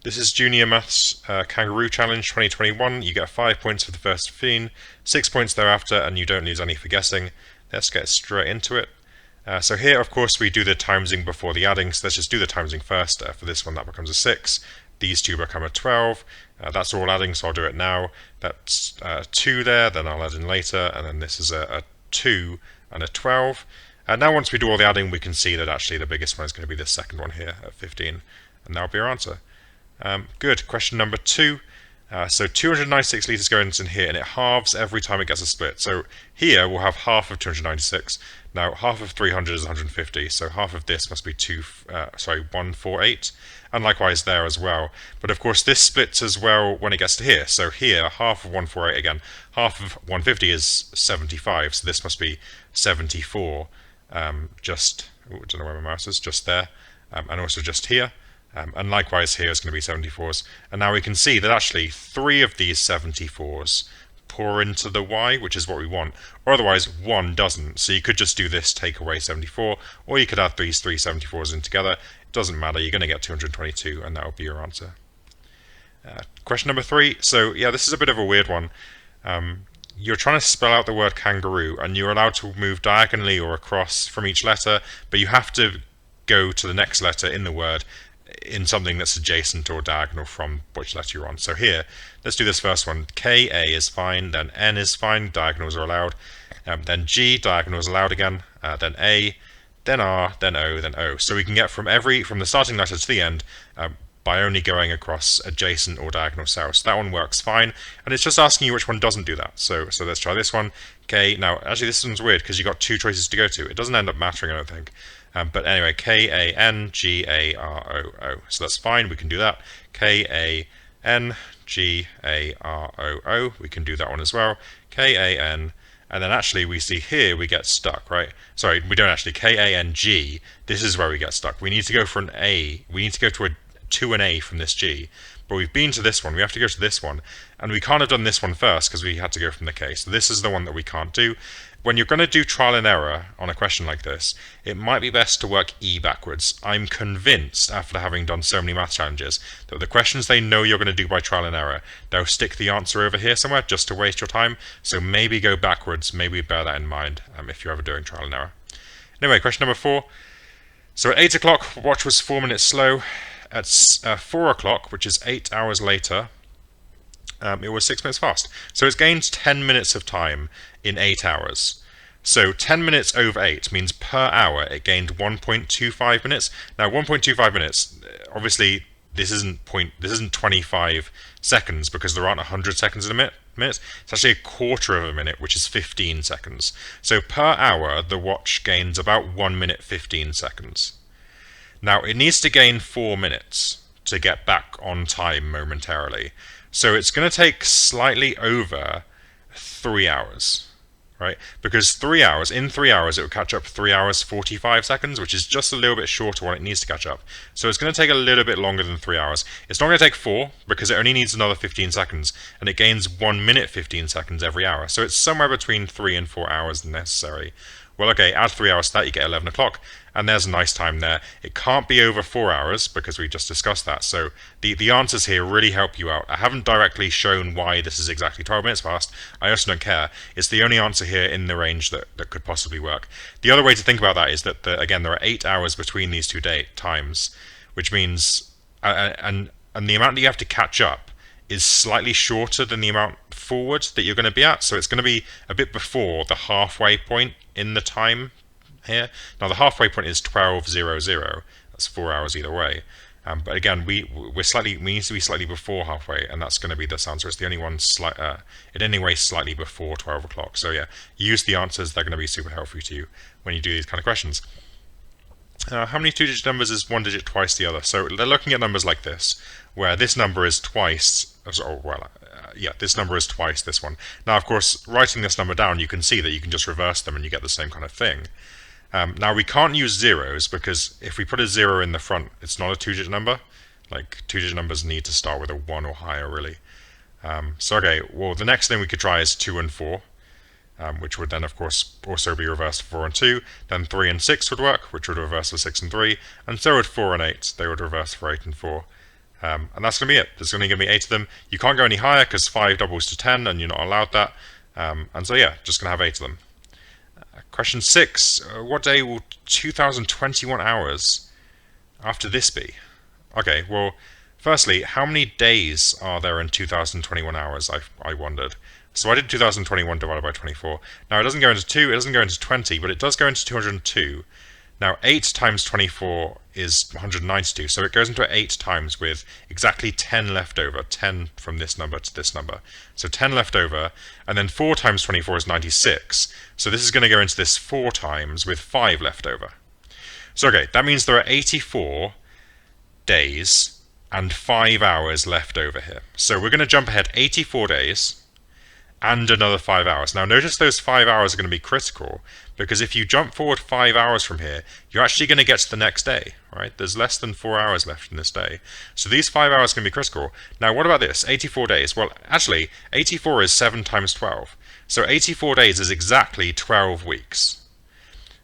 This is Junior Maths Kangaroo Challenge 2021. You get 5 points for the first 15, 6 points thereafter, and you don't lose any for guessing. Let's get straight into it. So here, of course, we do the timesing before the adding, so let's just do the timesing first. For this one, that becomes a 6. These two become a 12. That's all adding, so I'll do it now. That's 2 there, then I'll add in later, and then this is a 2 and a 12. Now once we do all the adding, we can see that actually the biggest one is going to be this second one here at 15, and that'll be our answer. Good. Question number 2. So 296 litres goes in here, and it halves every time it gets a split. So here we'll have half of 296. Now half of 300 is 150, so half of this must be 148, and likewise there as well. But of course this splits as well when it gets to here. So here half of 148 again, half of 150 is 75, so this must be 74. I don't know where my mouse is, just there, and also just here. And likewise here is going to be 74s. And now we can see that actually 3 of these 74s pour into the y, which is what we want, or otherwise 1 doesn't. So you could just do this, take away 74, or you could add these 3 74s in together. It doesn't matter, you're going to get 222, and that will be your answer. Question number 3. So yeah, this is a bit of a weird one. You're trying to spell out the word kangaroo, and you're allowed to move diagonally or across from each letter, but you have to go to the next letter in the word in something that's adjacent or diagonal from which letter you're on. So here, let's do this first one. K-A is fine, then N is fine, diagonals are allowed. Then G, diagonal is allowed again. Then A, then R, then O, then O. So we can get from the starting letter to the end by only going across adjacent or diagonal cells. So that one works fine, and it's just asking you which one doesn't do that. So let's try this one. K. Now, actually, this one's weird because you've got 2 choices to go to. It doesn't end up mattering, I don't think. But anyway, K-A-N-G-A-R-O-O. So that's fine, we can do that. K-A-N-G-A-R-O-O. We can do that one as well. K-A-N. And then actually we see here we get stuck, right? Sorry, we don't actually. K-A-N-G. This is where we get stuck. We need to go for an A. We need to go to an A from this G. But we've been to this one. We have to go to this one. And we can't have done this one first because we had to go from the K. So this is the one that we can't do. When you're going to do trial and error on a question like this, it might be best to work E backwards. I'm convinced, after having done so many math challenges, that the questions they know you're going to do by trial and error, they'll stick the answer over here somewhere just to waste your time. So maybe go backwards, maybe bear that in mind if you're ever doing trial and error. Anyway, question number 4. So at 8 o'clock, watch was 4 minutes slow. At 4 o'clock, which is 8 hours later, it was 6 minutes fast. So it's gained 10 minutes of time in 8 hours. So 10 minutes over 8 means per hour it gained 1.25 minutes. Now 1.25 minutes, obviously this isn't 25 seconds because there aren't 100 seconds in a minute. It's actually a quarter of a minute, which is 15 seconds. So per hour the watch gains about 1 minute 15 seconds. Now it needs to gain 4 minutes to get back on time momentarily. So it's going to take slightly over 3 hours, right? Because 3 hours, in 3 hours, it will catch up 3 hours 45 seconds, which is just a little bit shorter what it needs to catch up. So it's going to take a little bit longer than 3 hours. It's not going to take 4 because it only needs another 15 seconds, and it gains 1 minute 15 seconds every hour. So it's somewhere between 3 and 4 hours necessary. Well, okay, add 3 hours to that, you get 11 o'clock, and there's a nice time there. It can't be over 4 hours because we just discussed that. So the answers here really help you out. I haven't directly shown why this is exactly 12 minutes fast. I also don't care. It's the only answer here in the range that could possibly work. The other way to think about that is that, again, there are 8 hours between these two times, which means, and the amount that you have to catch up is slightly shorter than the amount forward that you're going to be at. So it's going to be a bit before the halfway point in the time here. Now the halfway point is 12:00. That's 4 hours either way. But again, we need to be slightly before halfway, and that's going to be this answer. It's the only one in any way slightly before 12 o'clock. So yeah, use the answers. They're going to be super helpful to you when you do these kind of questions. How many 2-digit numbers is one digit twice the other? So they're looking at numbers like this, where this number is twice. This number is twice this one. Now, of course, writing this number down, you can see that you can just reverse them and you get the same kind of thing. Now, we can't use zeros because if we put a 0 in the front, it's not a 2-digit number. Like, 2-digit numbers need to start with a 1 or higher, really. Okay, well, the next thing we could try is 2 and 4. Which would then, of course, also be reversed for 4 and 2. Then 3 and 6 would work, which would reverse for 6 and 3. And so would 4 and 8. They would reverse for 8 and 4. And that's going to be it. There's going to give me 8 of them. You can't go any higher because 5 doubles to 10 and you're not allowed that. And so yeah, just going to have 8 of them. Question 6. What day will 2021 hours after this be? Okay, well, firstly, how many days are there in 2021 hours, I wondered. So I did 2021 divided by 24. Now it doesn't go into 2, it doesn't go into 20, but it does go into 202. Now 8 times 24 is 192, so it goes into 8 times with exactly 10 left over, 10 from this number to this number. So 10 left over, and then 4 times 24 is 96. So this is going to go into this 4 times with 5 left over. So okay, that means there are 84 days and 5 hours left over here. So we're going to jump ahead 84 days and another 5 hours. Now notice those 5 hours are going to be critical, because if you jump forward 5 hours from here, you're actually going to get to the next day, right? There's less than 4 hours left in this day. So these 5 hours are going to be critical. Now what about this? 84 days. Well, actually, 84 is 7 times 12. So 84 days is exactly 12 weeks.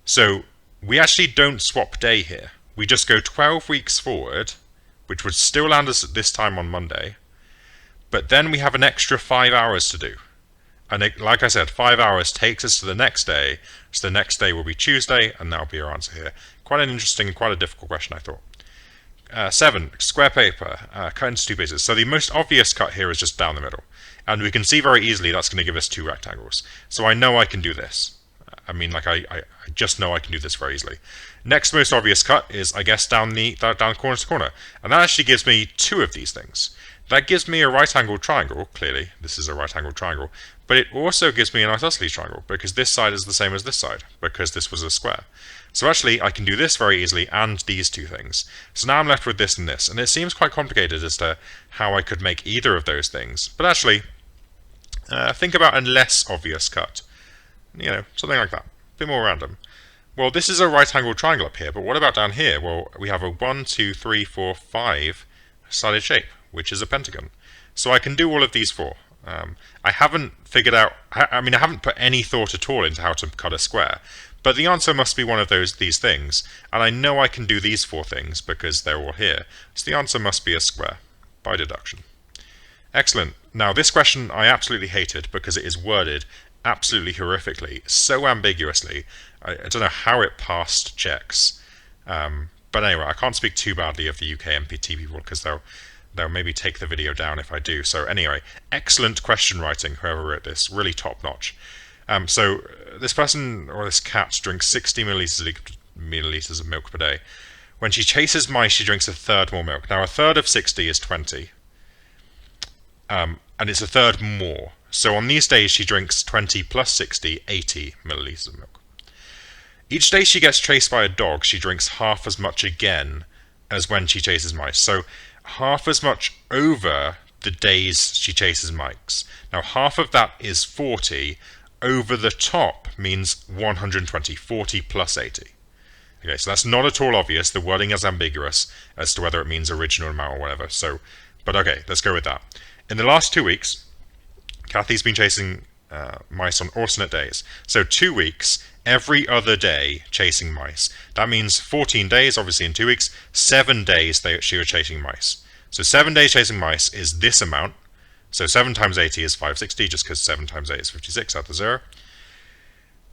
So we actually don't swap day here. We just go 12 weeks forward, which would still land us at this time on Monday. But then we have an extra 5 hours to do. And it, like I said, 5 hours takes us to the next day. So the next day will be Tuesday, and that'll be our answer here. Quite an interesting, quite a difficult question, I thought. 7, square paper, cut into 2 pieces. So the most obvious cut here is just down the middle. And we can see very easily that's going to give us 2 rectangles. So I know I can do this. I mean, like I just know I can do this very easily. Next most obvious cut is, I guess, down corner to corner. And that actually gives me 2 of these things. That gives me a right-angled triangle, clearly, this is a right-angled triangle, but it also gives me an isosceles triangle, because this side is the same as this side, because this was a square. So actually, I can do this very easily, and these 2 things. So now I'm left with this and this, and it seems quite complicated as to how I could make either of those things. But actually, think about a less obvious cut. You know, something like that, a bit more random. Well, this is a right-angled triangle up here, but what about down here? Well, we have a 1, 2, 3, 4, 5 sided shape, which is a pentagon. So I can do all of these 4. I haven't figured out, I mean, I haven't put any thought at all into how to cut a square, but the answer must be one of these things, and I know I can do these 4 things because they're all here. So the answer must be a square, by deduction. Excellent. Now this question I absolutely hated because it is worded absolutely horrifically, so ambiguously. I don't know how it passed checks. But anyway, I can't speak too badly of the UKMT people because they'll maybe take the video down if I do. So anyway, excellent question writing, whoever wrote this, really top notch. So this person, or this cat, drinks 60 milliliters of milk per day. When she chases mice, she drinks a third more milk. Now a third of 60 is 20. And it's a third more. So on these days she drinks 20 plus 60, 80 milliliters of milk. Each day she gets chased by a dog, she drinks half as much again as when she chases mice. So half as much over the days she chases mice. Now half of that is 40. Over the top means 120, 40 plus 80. Okay, so that's not at all obvious. The wording is ambiguous as to whether it means original amount or whatever. So, but okay, let's go with that. In the last 2 weeks, Kathy's been chasing mice on alternate days. So 2 weeks, every other day chasing mice. That means 14 days, obviously in 2 weeks, 7 days she was chasing mice. So 7 days chasing mice is this amount. So 7 times 80 is 560, just because 7 times 8 is 56 out of 0.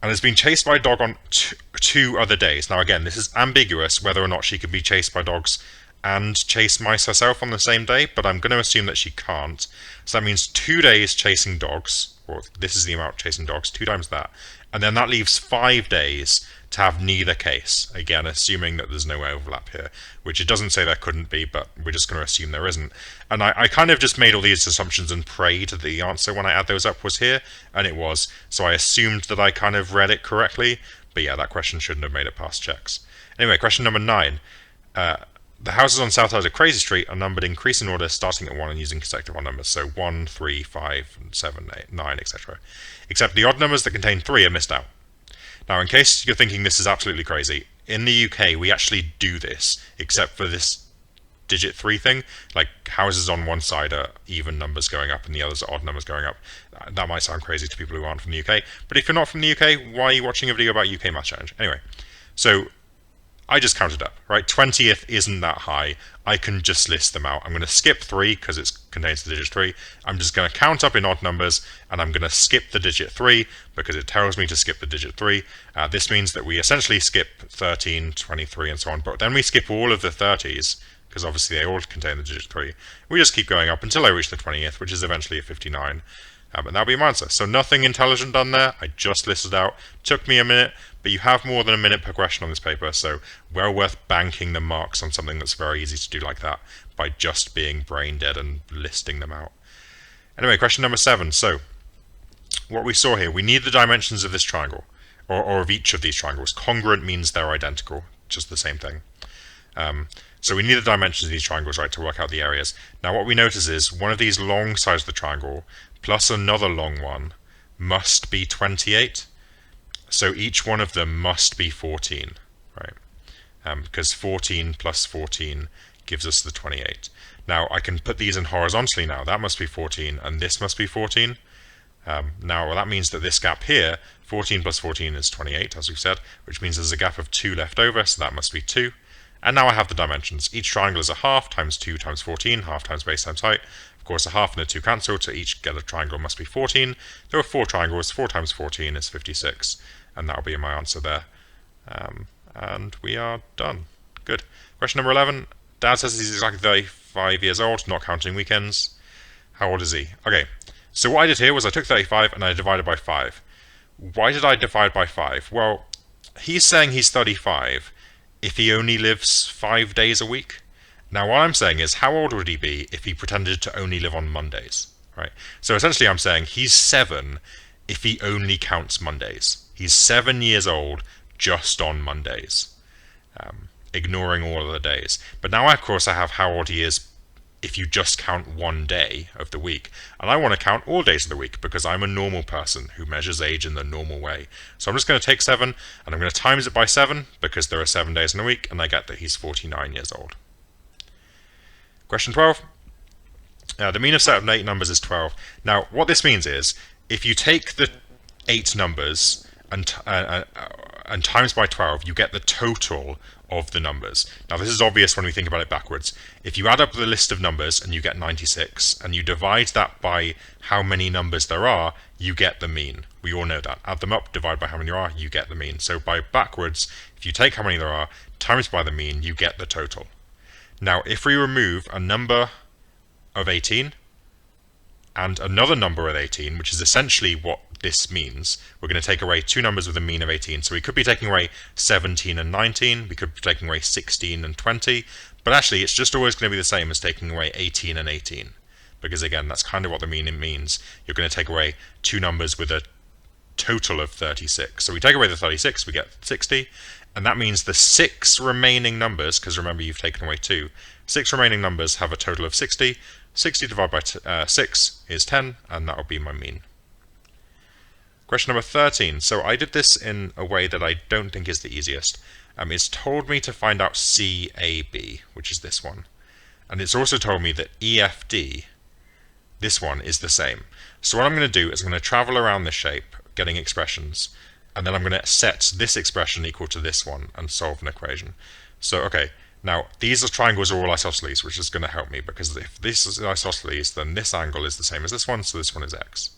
And has been chased by a dog on 2 other days. Now again, this is ambiguous whether or not she could be chased by dogs and chase mice herself on the same day, but I'm going to assume that she can't. So that means 2 days chasing dogs, or this is the amount chasing dogs, 2 times that. And then that leaves 5 days to have neither case. Again, assuming that there's no overlap here, which it doesn't say there couldn't be, but we're just going to assume there isn't. And I kind of just made all these assumptions and prayed that the answer when I add those up was here, and it was. So I assumed that I kind of read it correctly, but yeah, that question shouldn't have made it past checks. Anyway, question number 9. The houses on South Side of Crazy Street are numbered in increasing order, starting at 1 and using consecutive odd numbers. So 1, 3, 5, 7, 8, 9, etc. Except the odd numbers that contain 3 are missed out. Now, in case you're thinking this is absolutely crazy, in the UK we actually do this, except for this digit 3 thing. Like houses on one side are even numbers going up and the others are odd numbers going up. That might sound crazy to people who aren't from the UK, but if you're not from the UK, why are you watching a video about UK Math Challenge? Anyway, so I just counted up, right? 20th isn't that high. I can just list them out. I'm going to skip 3 because it contains the digit 3. I'm just going to count up in odd numbers, and I'm going to skip the digit 3 because it tells me to skip the digit 3. This means that we essentially skip 13, 23, and so on, but then we skip all of the 30s because obviously they all contain the digit 3. We just keep going up until I reach the 20th, which is eventually a 59. And that'll be my answer. So nothing intelligent done there. I just listed out. Took me a minute, but you have more than a minute per question on this paper, so well worth banking the marks on something that's very easy to do like that by just being brain dead and listing them out. Anyway, question number 7. So what we saw here, we need the dimensions of this triangle, or of each of these triangles. Congruent means they're identical, just the same thing. So we need the dimensions of these triangles, right, to work out the areas. Now what we notice is one of these long sides of the triangle plus another long one must be 28. So each one of them must be 14, right? Because 14 plus 14 gives us the 28. Now I can put these in horizontally now. That must be 14 and this must be 14. Now that means that this gap here, 14 plus 14 is 28, as we've said, which means there's a gap of 2 left over, so that must be 2. And now I have the dimensions. Each triangle is a half times 2 times 14, half times base times height. Of course, a half and a 2 cancel, so each get a triangle must be 14. There are 4 triangles, 4 times 14 is 56, and that'll be my answer there. And we are done. Good. Question number 11. Dad says he's exactly 35 years old, not counting weekends. How old is he? Okay, so what I did here was I took 35 and I divided by 5. Why did I divide by 5? Well, he's saying he's 35 if he only lives 5 days a week. Now what I'm saying is, how old would he be if he pretended to only live on Mondays, right? So essentially I'm saying he's 7 if he only counts Mondays. He's 7 years old just on Mondays, ignoring all of the days. But now of course I have how old he is if you just count one day of the week. And I want to count all days of the week because I'm a normal person who measures age in the normal way. So I'm just going to take 7 and I'm going to times it by 7 because there are 7 days in a week, and I get that he's 49 years old. Question 12. The mean of set of 8 numbers is 12. Now what this means is if you take the 8 numbers and times by 12, you get the total of the numbers. Now this is obvious when we think about it backwards. If you add up the list of numbers and you get 96 and you divide that by how many numbers there are, you get the mean. We all know that. Add them up, divide by how many there are, you get the mean. So by backwards, if you take how many there are, times by the mean, you get the total. Now if we remove a number of 18 and another number of 18, which is essentially what this means, we're going to take away 2 numbers with a mean of 18. So we could be taking away 17 and 19, we could be taking away 16 and 20, but actually it's just always going to be the same as taking away 18 and 18, because again that's kind of what the mean means. You're going to take away 2 numbers with a total of 36. So we take away the 36, we get 60, and that means the 6 remaining numbers, because remember you've taken away 2, 6 remaining numbers have a total of 60. 60 divided by 6 is 10, and that will be my mean. Question number 13. So I did this in a way that I don't think is the easiest. It's told me to find out CAB, which is this one. And it's also told me that EFD, this one, is the same. So what I'm going to do is I'm going to travel around this shape, getting expressions, and then I'm going to set this expression equal to this one and solve an equation. So, okay, now these triangles are all isosceles, which is going to help me, because if this is isosceles, then this angle is the same as this one, so this one is x.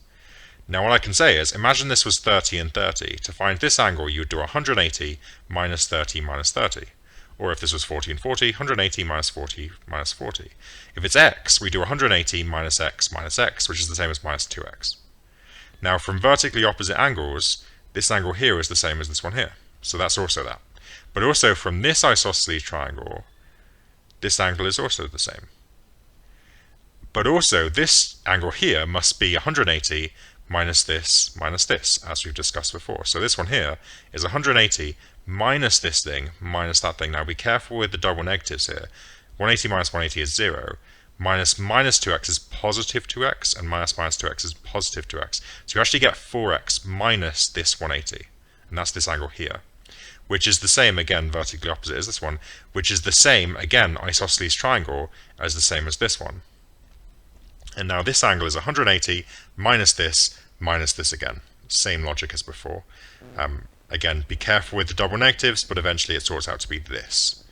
Now what I can say is, imagine this was 30 and 30. To find this angle, you would do 180 minus 30 minus 30. Or if this was 40 and 40, 180 minus 40 minus 40. If it's x, we do 180 minus x, which is the same as minus 2x. Now from vertically opposite angles, this angle here is the same as this one here. So that's also that. But also from this isosceles triangle, this angle is also the same. But also this angle here must be 180 minus this, as we've discussed before. So this one here is 180 minus this thing, minus that thing. Now be careful with the double negatives here. 180 minus 180 is 0. Minus 2x is positive 2x, and minus 2x is positive 2x. So you actually get 4x minus this 180. And that's this angle here, which is the same, again, vertically opposite as this one, which is the same, again, isosceles triangle, as the same as this one. And now this angle is 180 minus this again. Same logic as before. Again, be careful with the double negatives, but eventually it sorts out to be this.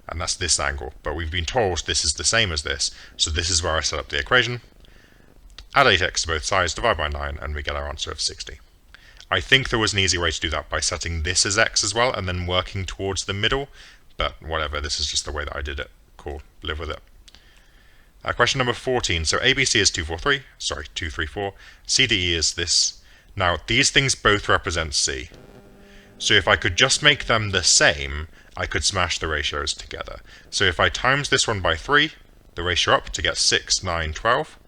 And that's this angle. But we've been told this is the same as this, so this is where I set up the equation. Add 8x to both sides, divide by 9, and we get our answer of 60. I think there was an easy way to do that by setting this as x as well, and then working towards the middle, but whatever, this is just the way that I did it. Cool, live with it. Question number 14. So ABC is 234, CDE is this. Now, these things both represent C. So if I could just make them the same, I could smash the ratios together. So if I times this one by 3, the ratio up to get 6, 9, 12,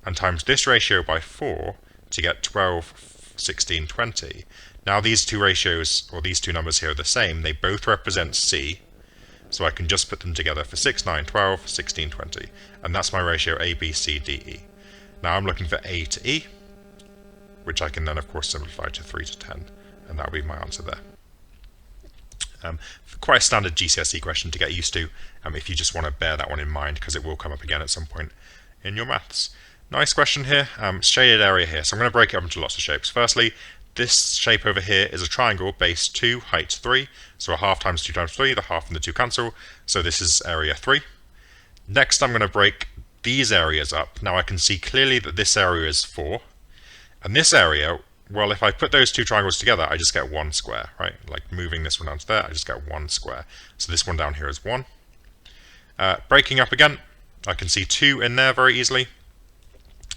and times this ratio by 4 to get 12, 16, 20. Now these two ratios, or these two numbers here are the same. They both represent C. So I can just put them together for 6, 9, 12, 16, 20. And that's my ratio A, B, C, D, E. Now I'm looking for A to E, which I can then, of course, simplify to 3 to 10. And that'll be my answer there. Quite a standard GCSE question to get used to, if you just want to bear that one in mind, because it will come up again at some point in your maths. Nice question here. Shaded area here. So I'm going to break it up into lots of shapes. Firstly, this shape over here is a triangle, base 2, height 3. So a half times 2 times 3, the half and the 2 cancel. So this is area 3. Next, I'm going to break these areas up. Now I can see clearly that this area is 4. And this area, well, if I put those two triangles together, I just get 1 square, right? Like moving this one down to there, I just get 1 square. So this one down here is 1. Breaking up again, I can see 2 in there very easily.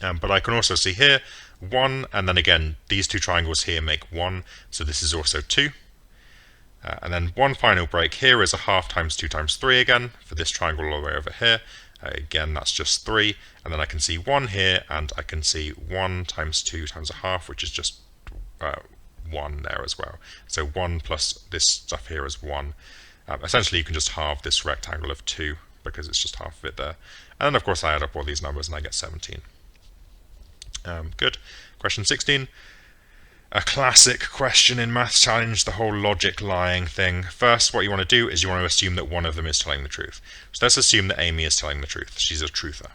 But I can also see here 1, and then again, these two triangles here make 1, so this is also 2. And then one final break here is a half times 2 times 3 again, for this triangle all the way over here. Again, that's just 3, and then I can see 1 here, and I can see 1 times 2 times a half, which is just 1 there as well. So 1 plus this stuff here is 1. Essentially, you can just halve this rectangle of 2, because it's just half of it there. And then, of course, I add up all these numbers, and I get 17. Good. Question 16. A classic question in Maths Challenge, the whole logic lying thing. First, what you want to do is you want to assume that one of them is telling the truth. So let's assume that Amy is telling the truth. She's a truther.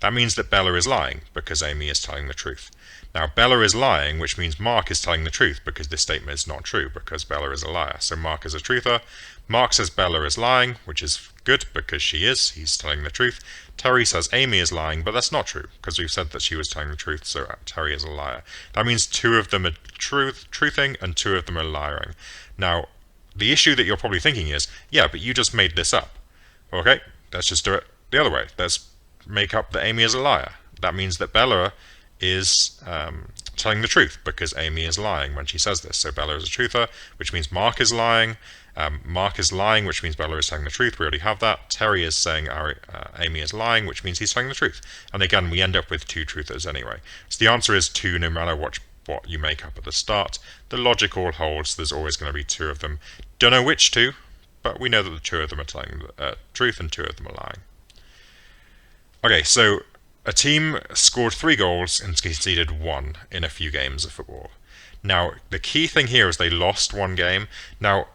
That means that Bella is lying, because Amy is telling the truth. Now, Bella is lying, which means Mark is telling the truth, because this statement is not true, because Bella is a liar. So Mark is a truther. Mark says Bella is lying, which is good, because she is. He's telling the truth. Terry says Amy is lying, but that's not true, because we've said that she was telling the truth, so Terry is a liar. That means 2 of them are truthing, and 2 of them are lying. Now, the issue that you're probably thinking is, yeah, but you just made this up. Okay, let's just do it the other way. Let's make up that Amy is a liar. That means that Bella is telling the truth, because Amy is lying when she says this. So Bella is a truther, which means Mark is lying. Mark is lying, which means Bella is telling the truth. We already have that. Terry is saying Amy is lying, which means he's telling the truth. And again, we end up with 2 truthers anyway. So the answer is 2, no matter what you make up at the start. The logic all holds. There's always going to be 2 of them. Don't know which 2, but we know that the 2 of them are telling the truth and 2 of them are lying. Okay, so a team scored 3 goals and conceded 1 in a few games of football. Now, the key thing here is they lost 1 game. Now,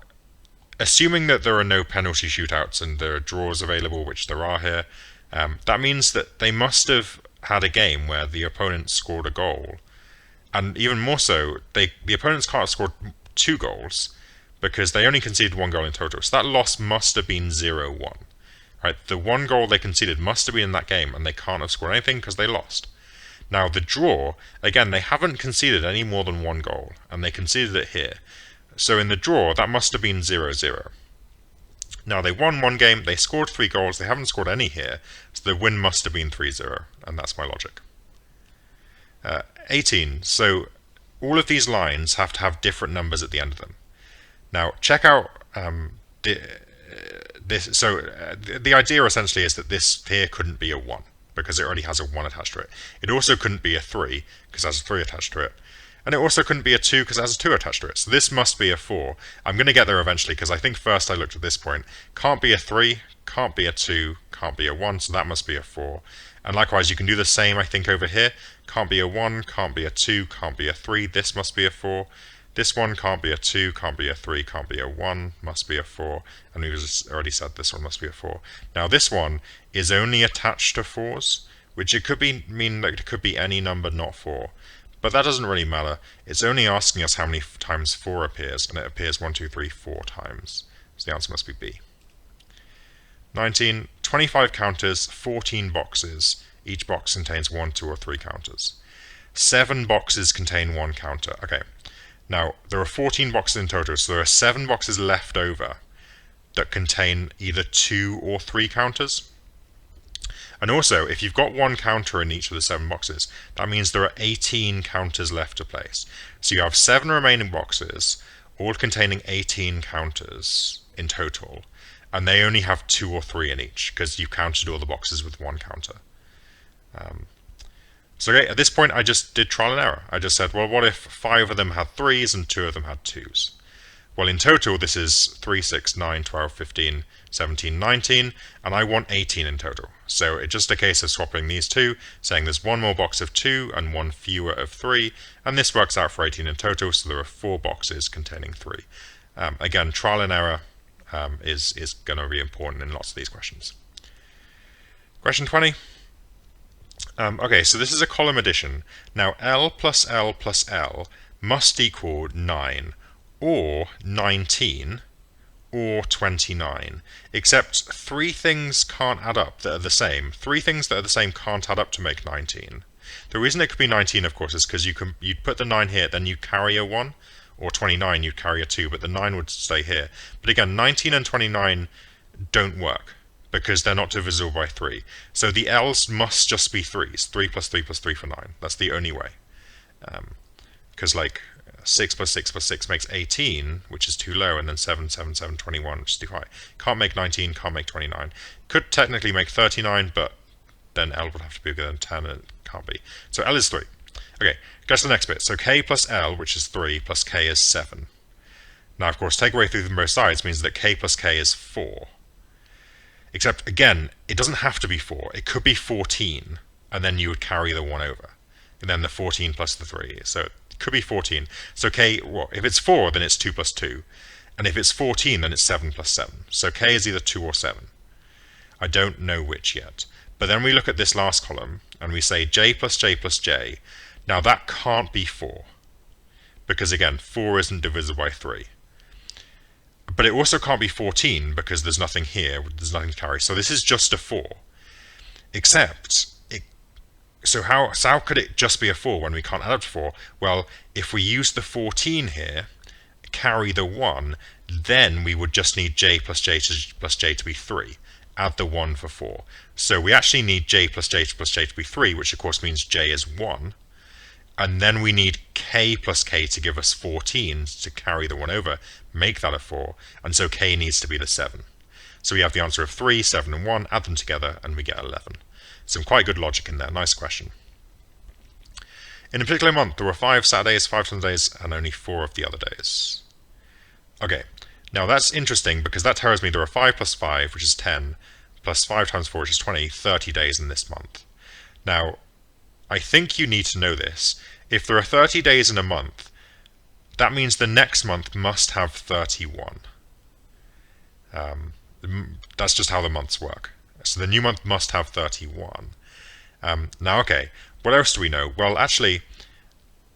assuming that there are no penalty shootouts and there are draws available, which there are here, that means that they must have had a game where the opponent scored a goal. And even more so, the opponents can't have scored 2 goals because they only conceded 1 goal in total. So that loss must have been 0-1. Right? The 1 goal they conceded must have been in that game, and they can't have scored anything because they lost. Now, the draw, again, they haven't conceded any more than 1 goal, and they conceded it here. So in the draw, that must have been 0-0. Now, they won 1 game, they scored 3 goals, they haven't scored any here, so the win must have been 3-0, and that's my logic. 18. So all of these lines have to have different numbers at the end of them. Now, check out this. So the idea essentially is that this here couldn't be a 1, because it already has a 1 attached to it. It also couldn't be a 3, because it has a 3 attached to it. And it also couldn't be a 2 because it has a 2 attached to it. So this must be a 4. I'm going to get there eventually because I think first I looked at this point. Can't be a 3, can't be a 2, can't be a 1, so that must be a 4. And likewise, you can do the same, I think, over here. Can't be a 1, can't be a 2, can't be a 3, this must be a 4. This one can't be a 2, can't be a 3, can't be a 1, must be a 4. And we've already said this one must be a 4. Now this one is only attached to 4s, which it could mean that it could be any number not 4. But that doesn't really matter. It's only asking us how many times 4 appears, and it appears 1, 2, 3, 4 times. So the answer must be B. 19. 25 counters, 14 boxes. Each box contains 1, 2, or 3 counters. 7 boxes contain 1 counter. Okay, now there are 14 boxes in total, so there are 7 boxes left over that contain either 2 or 3 counters. And also, if you've got 1 counter in each of the 7 boxes, that means there are 18 counters left to place. So you have 7 remaining boxes, all containing 18 counters in total, and they only have 2 or 3 in each, because you counted all the boxes with 1 counter. So okay, at this point I just did trial and error. I just said, well, what if 5 of them had 3s and 2 of them had 2s? Well, in total, this is 3, 6, 9, 12, 15, 17, 19, and I want 18 in total. So it's just a case of swapping these two, saying there's 1 more box of 2 and 1 fewer of 3, and this works out for 18 in total, so there are 4 boxes containing 3. Again, trial and error is going to be important in lots of these questions. Question 20. Okay, so this is a column addition. Now, L plus L plus L must equal 9, or 19, or 29, except 3 things can't add up that are the same. 3 things that are the same can't add up to make 19. The reason it could be 19, of course, is because you'd put the 9 here, then you carry a 1, or 29, you'd carry a 2, but the 9 would stay here. But again, 19 and 29 don't work, because they're not divisible by 3. So the L's must just be 3s. 3 plus 3 plus 3 for 9. That's the only way. Because like 6 plus 6 plus 6 makes 18, which is too low, and then 7, 7, 7, 21, which is too high. Can't make 19, can't make 29. Could technically make 39, but then L would have to be bigger than 10, and it can't be. So L is 3. Okay, guess the next bit. So K plus L, which is 3, plus K is 7. Now, of course, take away 3 from both sides means that K plus K is 4. Except, again, it doesn't have to be 4. It could be 14, and then you would carry the 1 over. And then the 14 plus the 3. So it could be 14. So K, well, if it's 4, then it's 2 plus 2. And if it's 14, then it's 7 plus 7. So K is either 2 or 7. I don't know which yet. But then we look at this last column, and we say J plus J plus J. Now that can't be 4. Because, again, 4 isn't divisible by 3. But it also can't be 14 because there's nothing here, there's nothing to carry. So this is just a 4. Except, so how could it just be a 4 when we can't add up to 4? Well, if we use the 14 here, carry the 1, then we would just need J plus J plus J to be 3. Add the 1 for 4. So we actually need J plus J plus J to be 3, which of course means J is 1. And then we need K plus K to give us 14 to carry the 1 over, make that a 4, and so K needs to be the 7. So we have the answer of 3, 7, and 1, add them together, and we get 11. Some quite good logic in there, nice question. In a particular month, there were 5 Saturdays, 5 Sundays, and only 4 of the other days. Okay, now that's interesting because that tells me there are 5 plus 5, which is 10, plus 5 times 4, which is 20, 30 days in this month. Now, I think you need to know this. If there are 30 days in a month, that means the next month must have 31. That's just how the months work. So the new month must have 31. Now, okay, what else do we know? Well, actually,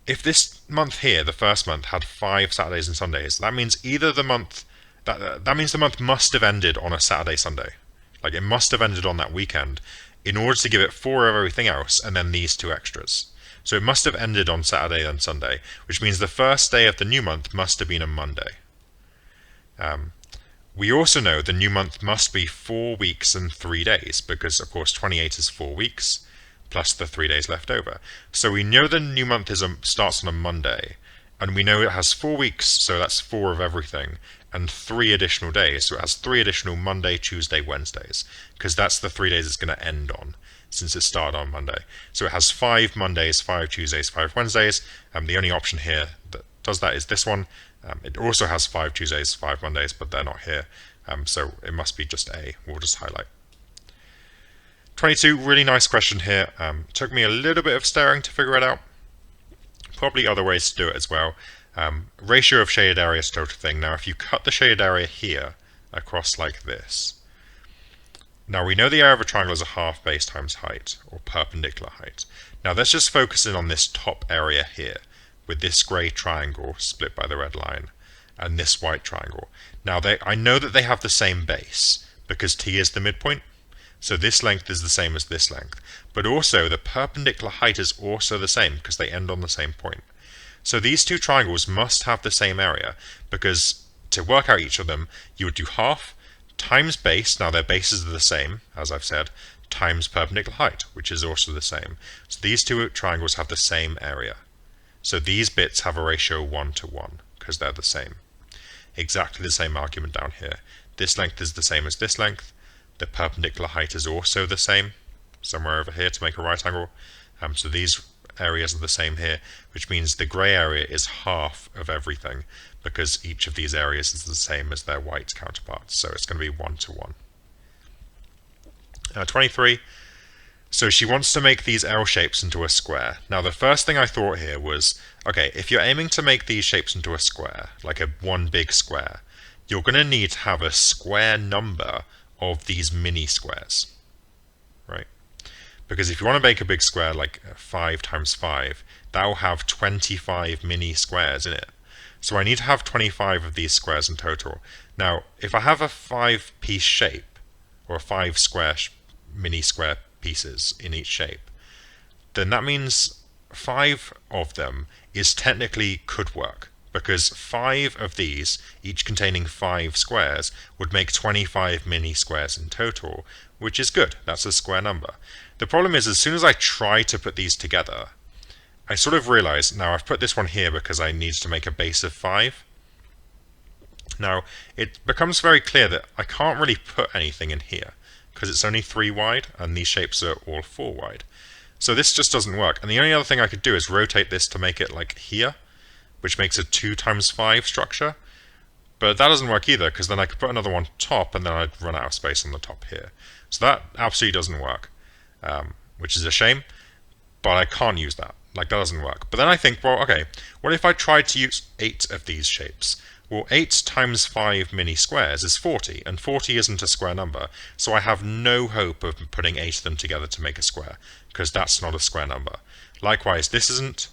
if this month here, the first month, had 5 Saturdays and Sundays, that means either the month, that means the month must have ended on a Saturday, Sunday. Like, it must have ended on that weekend in order to give it 4 of everything else and then these 2 extras. So it must have ended on Saturday and Sunday, which means the first day of the new month must have been a Monday. We also know the new month must be 4 weeks and 3 days, because of course 28 is 4 weeks, plus the 3 days left over. So we know the new month starts on a Monday, and we know it has 4 weeks, so that's 4 of everything, and 3 additional days, so it has 3 additional Monday, Tuesday, Wednesdays, because that's the 3 days it's going to end on, since it started on Monday. So it has 5 Mondays, 5 Tuesdays, 5 Wednesdays, the only option here that does that is this one. It also has 5 Tuesdays, 5 Mondays, but they're not here, so it must be just A. We'll just highlight. 22, really nice question here. Took me a little bit of staring to figure it out. Probably other ways to do it as well. Ratio of shaded area to total thing. Now, if you cut the shaded area here across like this, Now we know the area of a triangle is a half base times height, or perpendicular height. Now let's just focus in on this top area here, with this grey triangle split by the red line, and this white triangle. Now I know that they have the same base, because t is the midpoint, so this length is the same as this length. But also the perpendicular height is also the same, because they end on the same point. So these two triangles must have the same area, because to work out each of them, you would do half times base, now their bases are the same, as I've said, times perpendicular height, which is also the same. So these two triangles have the same area. So these bits have a ratio 1 to 1, because they're the same. Exactly the same argument down here. This length is the same as this length. The perpendicular height is also the same, somewhere over here to make a right angle. So these areas are the same here, which means the grey area is half of everything, because each of these areas is the same as their white counterparts, so it's going to be 1 to 1. 23. So she wants to make these L shapes into a square. Now the first thing I thought here was, okay, if you're aiming to make these shapes into a square, like one big square, you're going to need to have a square number of these mini squares, right? Because if you want to make a big square like 5 times 5, that will have 25 mini squares in it. So I need to have 25 of these squares in total. Now, if I have a 5-piece shape, or 5 mini square pieces in each shape, then that means 5 of them could work, because 5 of these, each containing 5 squares, would make 25 mini squares in total, which is good. That's a square number. The problem is, as soon as I try to put these together, I sort of realize, now I've put this one here because I need to make a base of 5. Now, it becomes very clear that I can't really put anything in here, because it's only 3 wide, and these shapes are all 4 wide. So this just doesn't work. And the only other thing I could do is rotate this to make it like here, which makes a 2 times 5 structure. But that doesn't work either, because then I could put another one top, and then I'd run out of space on the top here. So that absolutely doesn't work, which is a shame, but I can't use that. Like, that doesn't work. But then I think, well, okay, what if I tried to use 8 of these shapes? Well, 8 times 5 mini squares is 40, and 40 isn't a square number, so I have no hope of putting 8 of them together to make a square, because that's not a square number. Likewise, this isn't,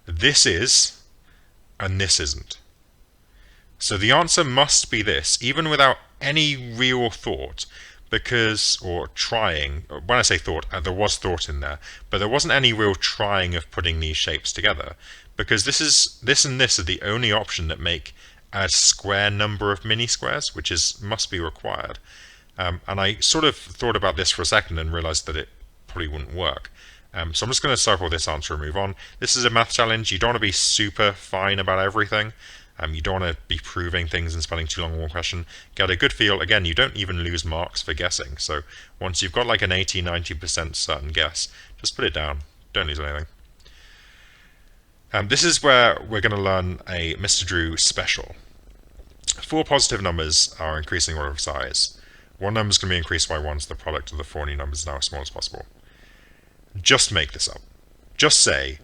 this is, and this isn't. So the answer must be this, even without any real thought, because, or trying, when I say thought, there was thought in there, but there wasn't any real trying of putting these shapes together, because this and this are the only option that make a square number of mini squares, which must be required. And I sort of thought about this for a second and realized that it probably wouldn't work. So I'm just going to circle this answer and move on. This is a math challenge. You don't want to be super fine about everything. You don't want to be proving things and spending too long on one question. Get a good feel. Again, you don't even lose marks for guessing. So once you've got like an 80-90% certain guess, just put it down. Don't lose anything. This is where we're going to learn a Mr. Drew special. 4 positive numbers are increasing order of size. One number is going to be increased by 1, so the product of the 4 new numbers is now as small as possible. Just make this up. Just say,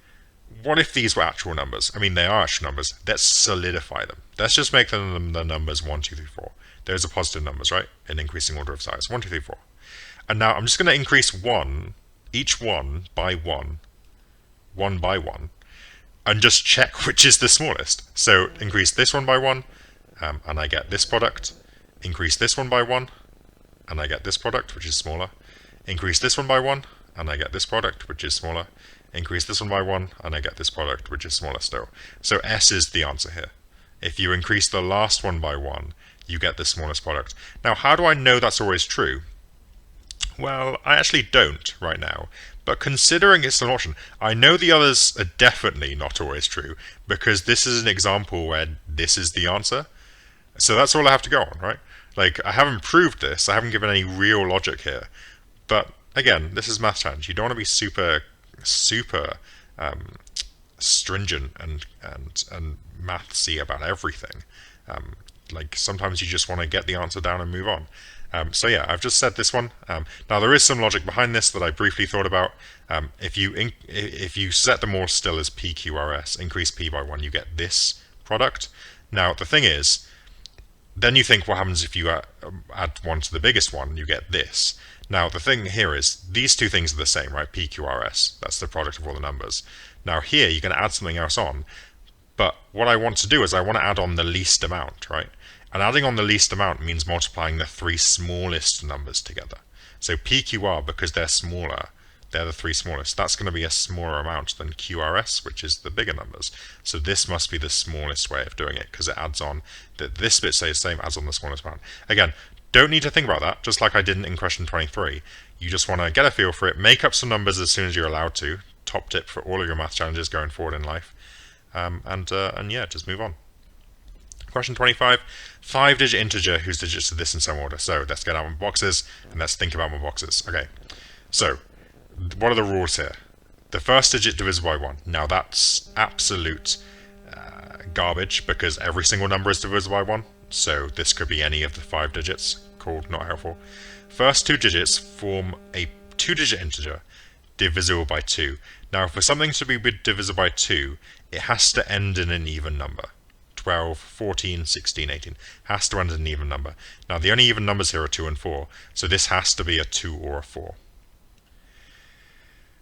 what if these were actual numbers? I mean, they are actual numbers. Let's solidify them. Let's just make them the numbers 1, 2, 3, 4. Those are positive numbers, right? In increasing order of size. 1, 2, 3, 4. And now I'm just going to increase each one by 1 by 1, and just check which is the smallest. So increase this one by 1, and I get this product. Increase this one by 1, and I get this product, which is smaller. Increase this one by 1, and I get this product, which is smaller. Increase this one by 1, and I get this product, which is smaller still. So S is the answer here. If you increase the last one by 1, you get the smallest product. Now, how do I know that's always true? Well, I actually don't right now. But considering it's an option, I know the others are definitely not always true, because this is an example where this is the answer. So that's all I have to go on, right? Like, I haven't proved this, I haven't given any real logic here. But again, this is math challenge. You don't want to be super stringent and mathsy about everything. Like, sometimes you just want to get the answer down and move on. So yeah, I've just said this one. Now there is some logic behind this that I briefly thought about. If you set them all still as PQRS, increase P by 1, you get this product. Now the thing is, Then you think, what happens if you add 1 to the biggest one? You get this. Now, the thing here is, these two things are the same, right? PQRS, that's the product of all the numbers. Now here, you're going to add something else on, but what I want to do is I want to add on the least amount, right? And adding on the least amount means multiplying the three smallest numbers together. So PQR, because they're smaller, they're the three smallest, that's going to be a smaller amount than QRS, which is the bigger numbers. So this must be the smallest way of doing it, because it adds on, this bit stays the same, adds on the smallest amount. Again, don't need to think about that, just like I didn't in question 23. You just want to get a feel for it, make up some numbers as soon as you're allowed to. Top tip for all of your math challenges going forward in life. And yeah, just move on. Question 25, 5-digit integer whose digits are this in some order. So let's get out my boxes and let's think about my boxes. Okay, so what are the rules here? The first digit divisible by 1. Now that's absolute garbage because every single number is divisible by 1. So this could be any of the 5 digits. Cool, not helpful. First 2 digits form a 2-digit integer divisible by 2. Now for something to be divisible by 2, it has to end in an even number. 12, 14, 16, 18. Has to end in an even number. Now the only even numbers here are 2 and 4, so this has to be a 2 or a 4.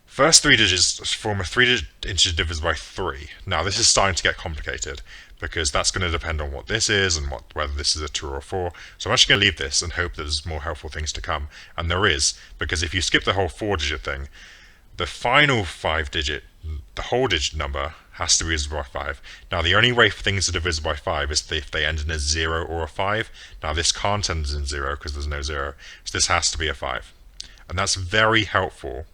First 3 digits form a 3-digit integer divisible by 3. Now this is starting to get complicated because that's going to depend on what this is and whether this is a 2 or a 4. So I'm actually going to leave this and hope that there's more helpful things to come. And there is, because if you skip the whole 4-digit thing, the final 5-digit, the whole digit number, has to be divisible by 5. Now the only way for things are divisible by 5 is if they end in a 0 or a 5. Now this can't end in 0 because there's no 0, so this has to be a 5. And that's very helpful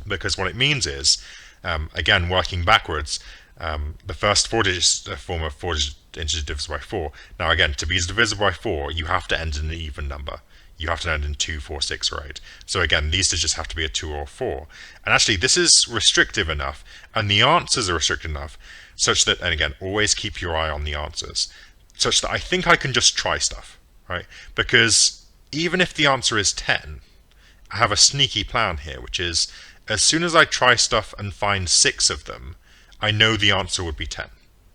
because what it means is, again, working backwards, the first 4 digits form a 4-digit integer divisible by 4. Now again, to be divisible by 4, you have to end in an even number. You have to end in 2, 4, 6, or 8. So again, these digits have to be a 2 or a 4. And actually, this is restrictive enough, and the answers are restricted enough, such that, and again, always keep your eye on the answers, such that I think I can just try stuff, right? Because even if the answer is 10, I have a sneaky plan here, which is, as soon as I try stuff and find 6 of them, I know the answer would be 10.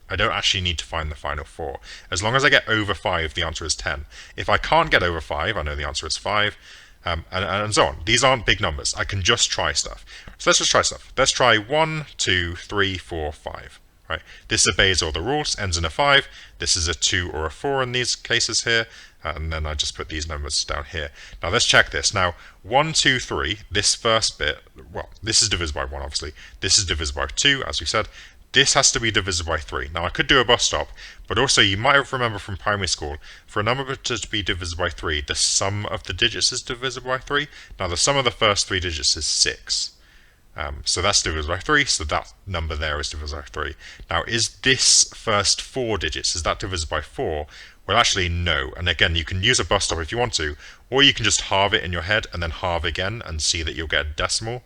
I don't actually need to find the final 4. As long as I get over 5, the answer is 10. If I can't get over 5, I know the answer is 5, and so on. These aren't big numbers. I can just try stuff. So let's just try stuff. Let's try 1, 2, 3, 4, 5. Right? This obeys all the rules, ends in a 5. This is a 2 or a 4 in these cases here, and then I just put these numbers down here. Now let's check this. Now 1, 2, 3, this first bit, well, this is divisible by 1 obviously. This is divisible by 2, as we said. This has to be divisible by 3. Now I could do a bus stop, but also you might have remembered from primary school, for a number to be divisible by 3, the sum of the digits is divisible by 3. Now the sum of the first 3 digits is 6. So that's divisible by 3, so that number there is divisible by 3. Now is this first 4 digits, is that divisible by 4? Well actually no, and again you can use a bus stop if you want to, or you can just halve it in your head and then halve again and see that you'll get a decimal,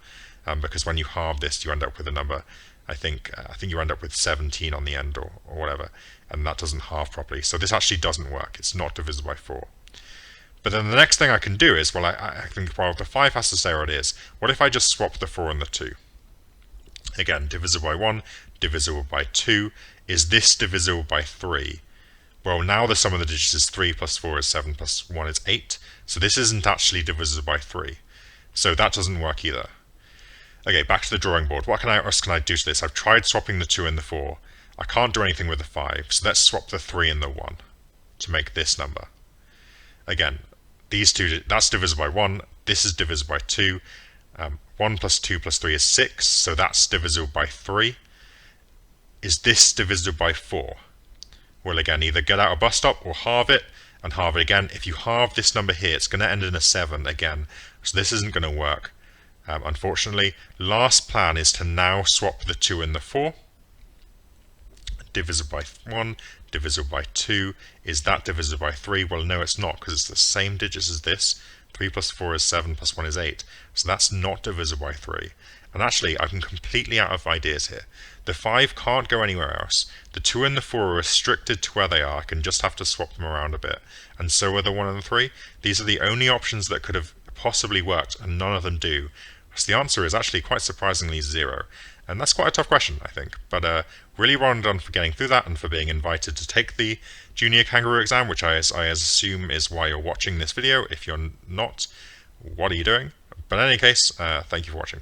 because when you halve this you end up with a number. I think you end up with 17 on the end or whatever, and that doesn't halve properly. So this actually doesn't work. It's not divisible by 4. But then the next thing I can do is, well, I think, well, the 5 has to stay where it is. What if I just swap the 4 and the 2? Again, divisible by 1, divisible by 2. Is this divisible by 3? Well, now the sum of the digits is 3 plus 4 is 7 plus 1 is 8. So this isn't actually divisible by 3. So that doesn't work either. Okay, back to the drawing board. What else can I do to this? I've tried swapping the 2 and the 4. I can't do anything with the 5, so let's swap the 3 and the 1 to make this number. Again, these two, that's divisible by 1. This is divisible by 2. 1 plus 2 plus 3 is 6, so that's divisible by 3. Is this divisible by 4? Well, again, either get out a bus stop or halve it, and halve it again. If you halve this number here, it's going to end in a 7 again, so this isn't going to work. Unfortunately, last plan is to now swap the 2 and the 4. Divisible by 1, divisible by 2. Is that divisible by 3? Well, no, it's not, because it's the same digits as this. 3 plus 4 is 7 plus 1 is 8. So that's not divisible by 3. And actually, I'm completely out of ideas here. The 5 can't go anywhere else. The 2 and the 4 are restricted to where they are. I can just have to swap them around a bit. And so are the 1 and the 3. These are the only options that could have possibly worked, and none of them do. So the answer is actually quite surprisingly 0. And that's quite a tough question, I think. But really well done for getting through that and for being invited to take the Junior Kangaroo exam, which I assume is why you're watching this video. If you're not, what are you doing? But in any case, thank you for watching.